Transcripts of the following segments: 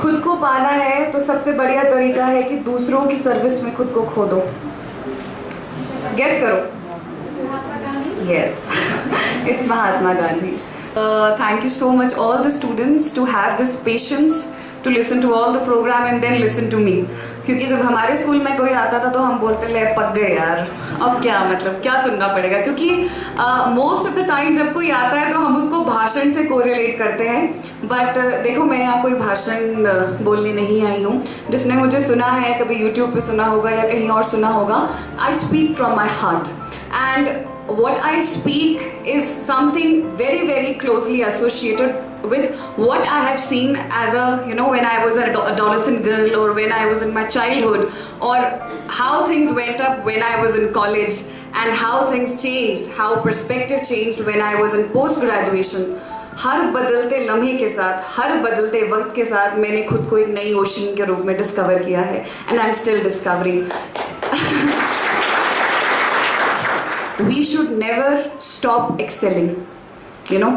खुद को पाना है तो सबसे बढ़िया तरीका है कि दूसरों की सर्विस में खुद को खो दो। गेस करो। Yes, it's Mahatma Gandhi. Thank you so much all the students to have this patience to listen to all the program and then listen to me. क्योंकि जब हमारे स्कूल में कोई आता था तो हम बोलते ले पक गए यार, अब क्या मतलब क्या सुनना पड़ेगा, क्योंकि मोस्ट ऑफ द टाइम जब कोई आता है तो हम उसको भाषण से कोरिलेट करते हैं। बट देखो, मैं यहाँ कोई भाषण बोलने नहीं आई हूँ। जिसने मुझे सुना है, कभी यूट्यूब पे सुना होगा या कहीं और सुना होगा, I speak from my heart and what I speak is something very very closely associated with what I have seen as a, you know, when I was an adolescent girl or when I was in my childhood, or how things went up when I was in college and how things changed, how perspective changed when I was in post graduation. हर बदलते लम्हे के साथ, हर बदलते वक्त के साथ मैंने खुद को एक नई ओशन के रूप में डिस्कवर किया है and I'm still discovering. We should never stop excelling, you know.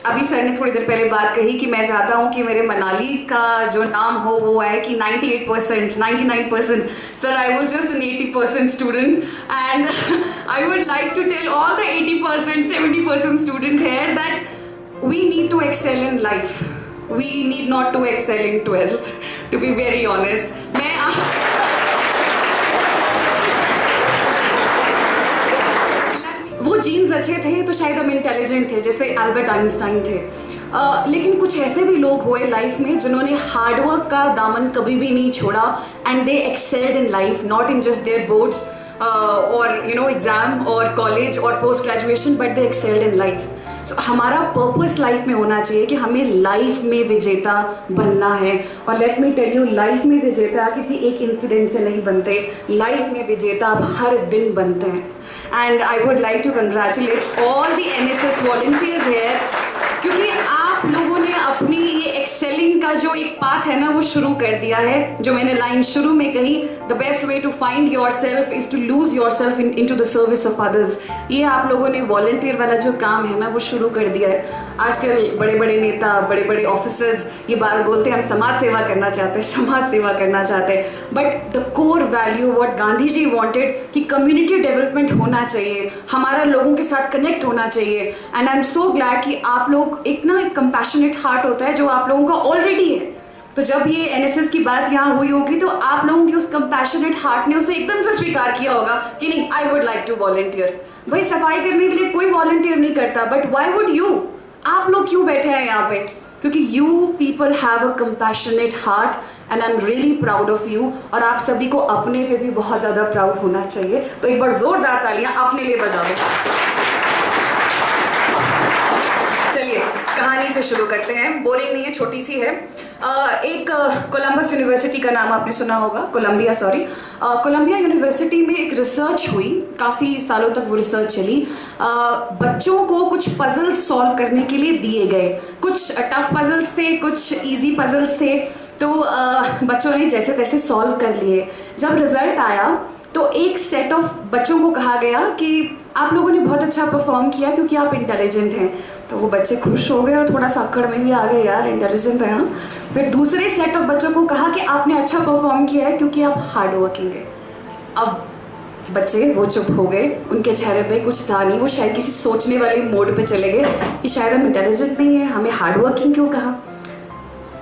अभी सर ने थोड़ी देर पहले बात कही कि मैं चाहता हूँ कि मेरे मनाली का जो नाम हो वो आए कि 98%, 99%. Sir, I was just an 80% student and I would like to tell all the 80%, 70% student here that we need to excel in life. We need not to excel in 12th, to be very honest. वो jeans अच्छे थे तो शायद हम intelligent थे, जैसे Albert Einstein थे। लेकिन कुछ ऐसे भी लोग हुए लाइफ में जिन्होंने हार्डवर्क का दामन कभी भी नहीं छोड़ा and they excelled in life, not in just their boards और यू नो एग्जाम और कॉलेज और post graduation, but they excelled in life. So हमारा पर्पस लाइफ में होना चाहिए कि हमें लाइफ में विजेता बनना है। और let me tell you, life में विजेता किसी एक इंसिडेंट से नहीं बनते, लाइफ में विजेता आप हर दिन बनते हैं। And I would like to congratulate all the NSS volunteers here, क्योंकि आप लोगों ने अपनी ये एक्सेलिंग का जो एक पाथ है ना वो शुरू कर दिया है। जो मैंने लाइन शुरू में कही, the best way to find yourself is to lose yourself into the service of others. ये आप लोगों ने वॉलंटियर वाला जो काम है ना वो शुरू कर दिया है। आजकल बड़े बड़े नेता, बड़े बड़े ऑफिसर्स ये बात बोलते हैं हम समाज सेवा करना चाहते हैं, समाज सेवा करना चाहते हैं, but the core value what Gandhi ji wanted कि कम्युनिटी डेवलपमेंट होना चाहिए, हमारा लोगों के साथ कनेक्ट होना चाहिए। And I am so glad कि आप लोग एक कंपैशनेट हार्ट होता है जो आप लोगों का ऑलरेडी है। तो जब ये NSS की बात यहाँ हुई होगी तो आप लोगों की उस कंपैशनेट हार्ट ने उसे एकदम से स्वीकार किया होगा कि नहीं, I would like to volunteer. भाई सफाई करने के लिए कोई वॉलंटियर नहीं करता, बट व्हाई वुड यू? आप लोग क्यों बैठे हैं यहाँ पे? क्योंकि you people have a compassionate heart and I am really proud of you. और आप सभी को अपने पे भी बहुत ज्यादा प्राउड होना चाहिए। तो एक बार जोरदार तालियां अपने लिए बजा दो। चलिए कहानी से शुरू करते हैं, बोरिंग नहीं है, छोटी सी है। एक कोलंबस यूनिवर्सिटी का नाम आपने सुना होगा, कोलंबिया, सॉरी, कोलंबिया यूनिवर्सिटी में एक रिसर्च हुई, काफ़ी सालों तक वो रिसर्च चली। बच्चों को कुछ पजल्स सॉल्व करने के लिए दिए गए, कुछ टफ पजल्स थे, कुछ इजी पजल्स थे। तो बच्चों ने जैसे तैसे सॉल्व कर लिए। जब रिजल्ट आया तो एक सेट ऑफ बच्चों को कहा गया कि आप लोगों ने बहुत अच्छा परफॉर्म किया क्योंकि आप इंटेलिजेंट हैं। तो वो बच्चे खुश हो गए और थोड़ा सा अक्कड़ में भी आ गए, यार इंटेलिजेंट है हाँ। फिर दूसरे सेट ऑफ बच्चों को कहा कि आपने अच्छा परफॉर्म किया है क्योंकि आप हार्ड वर्किंग है। अब बच्चे वो चुप हो गए, उनके चेहरे पे कुछ था नहीं, वो शायद किसी सोचने वाले मोड पे चले गए कि शायद हम इंटेलिजेंट नहीं है, हमें हार्ड वर्किंग क्यों कहा।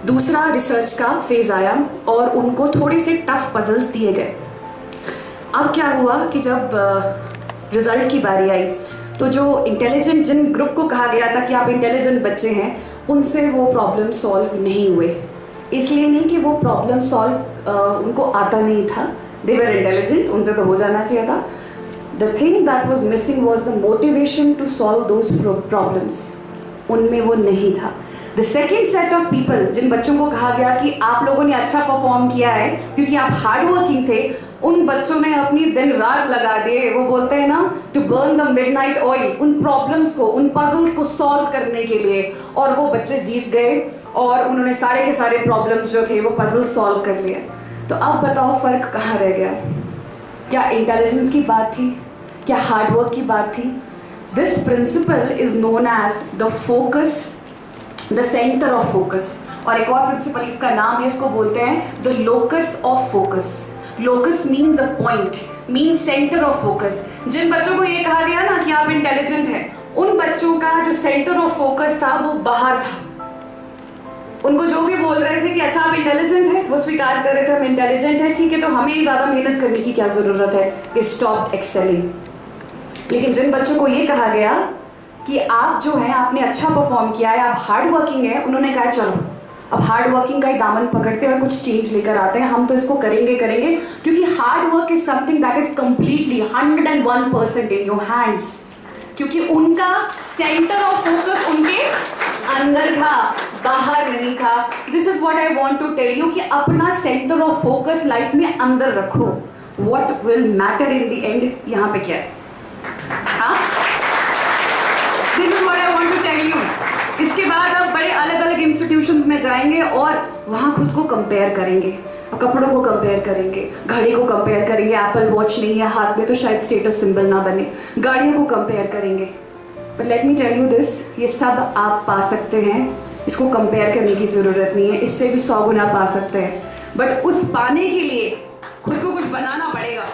दूसरा रिसर्च का फेज आया और उनको थोड़े से टफ पजल्स दिए गए। अब क्या हुआ कि जब रिजल्ट की बारी आई तो जो इंटेलिजेंट, जिन ग्रुप को कहा गया था कि आप इंटेलिजेंट बच्चे हैं, उनसे वो प्रॉब्लम सॉल्व नहीं हुए। इसलिए नहीं कि वो प्रॉब्लम सॉल्व उनको आता नहीं था, दे वर इंटेलिजेंट, उनसे तो हो जाना चाहिए था। The thing that was missing was the motivation to solve those problems, उनमें वो नहीं था। The second set of people, जिन बच्चों को कहा गया कि आप लोगों ने अच्छा परफॉर्म किया है क्योंकि आप हार्ड वर्किंग थे, उन बच्चों ने अपनी दिन रात लगा दिए, वो बोलते हैं ना to burn the midnight oil, उन प्रॉब्लम्स को, उन पजल्स को सॉल्व करने के लिए। और वो बच्चे जीत गए और उन्होंने सारे के सारे प्रॉब्लम्स जो थे वो पजल सॉल्व कर लिए। तो अब बताओ फर्क कहाँ रह गया? क्या इंटेलिजेंस की बात थी? क्या हार्डवर्क की बात थी? This principle is known as the focus, the centre of focus. और एक और प्रिंसिपल, इसका नाम है, इसको बोलते हैं the locus of focus. Locus means a point, means centre of focus. जिन बच्चों को ये कहा गया ना कि आप इंटेलिजेंट हैं, उन बच्चों का जो सेंटर ऑफ फोकस था वो बाहर था। उनको जो भी बोल रहे थे कि अच्छा आप इंटेलिजेंट हैं, वो स्वीकार कर रहे थे हम इंटेलिजेंट हैं, ठीक है, तो हमें ज्यादा मेहनत करने की क्या जरूरत है, दे स्टॉप्ड एक्सेलिंग। लेकिन जिन बच्चों को ये कहा गया कि आप जो है आपने अच्छा परफॉर्म किया है, आप हार्ड वर्किंग है, उन्होंने कहा चलो अब हार्ड वर्किंग का ही दामन पकड़ते हैं और कुछ चेंज लेकर आते हैं, हम तो इसको करेंगे करेंगे, क्योंकि hard work is something that is completely 101% in your hands, क्योंकि उनका सेंटर ऑफ फोकस उनके अंदर था, बाहर नहीं था। This is what I want to tell you कि अपना सेंटर ऑफ फोकस लाइफ में अंदर रखो। What will matter in the end, यहाँ पे क्या है, हाँ, this is what I want to tell you. इसके बाद अब बड़े अलग अलग इंस्टीट्यूशंस में जाएंगे और वहां खुद को कंपेयर करेंगे, कपड़ों को कंपेयर करेंगे, घड़ी को कंपेयर करेंगे, एप्पल वॉच नहीं है हाथ में तो शायद स्टेटस सिंबल ना बने, गाड़ियों को कंपेयर करेंगे। But let me tell you this, ये सब आप पा सकते हैं, इसको कंपेयर करने की जरूरत नहीं है, इससे भी 100 गुना पा सकते हैं। बट उस पाने के लिए खुद को कुछ बनाना पड़ेगा।